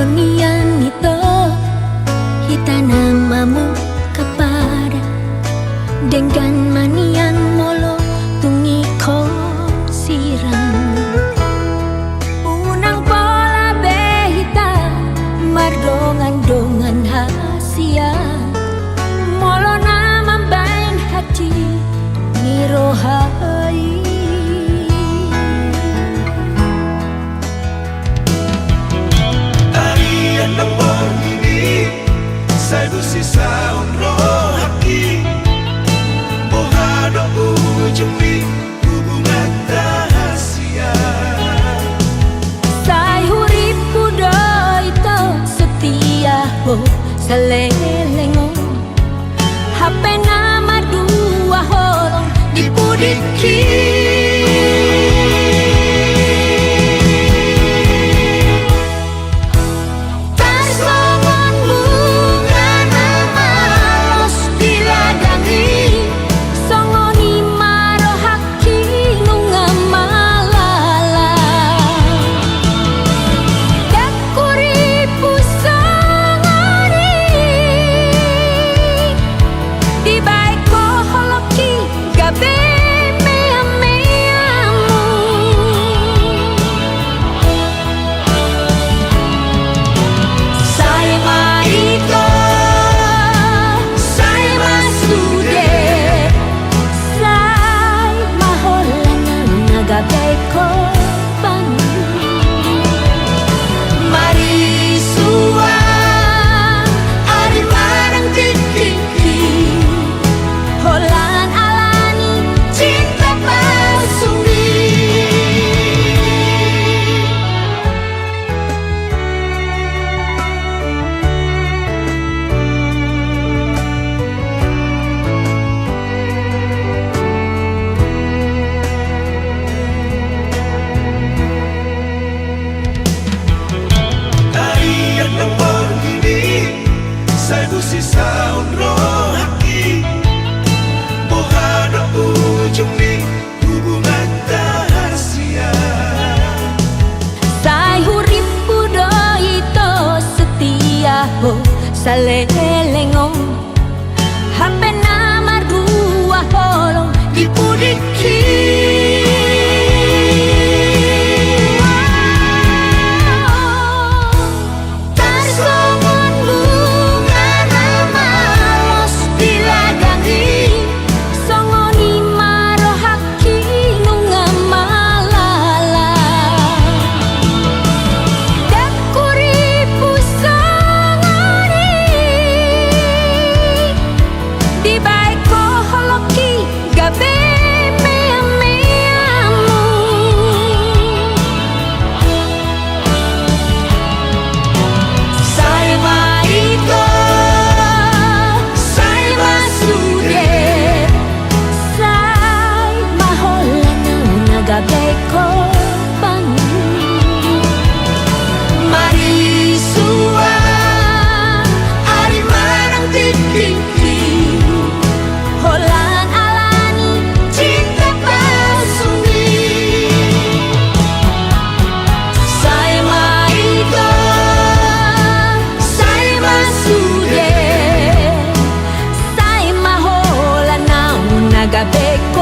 Harmonian ito itanamamu kepada dengan manian molo tungi ko siram unang pola behita mardongan-dongan hasia molo naman bain hati nirohai Arian ng morning sa busisa unro haki bohado ujumi hubungan rahasia say hurip pudo ito setia ho sa lelengo hape na madua holong dipudiki busisa unro haki bohado ujumi hubungan rahasia say hurip pudo ito setia ho sa lelengo hape na madua holong dipudiki big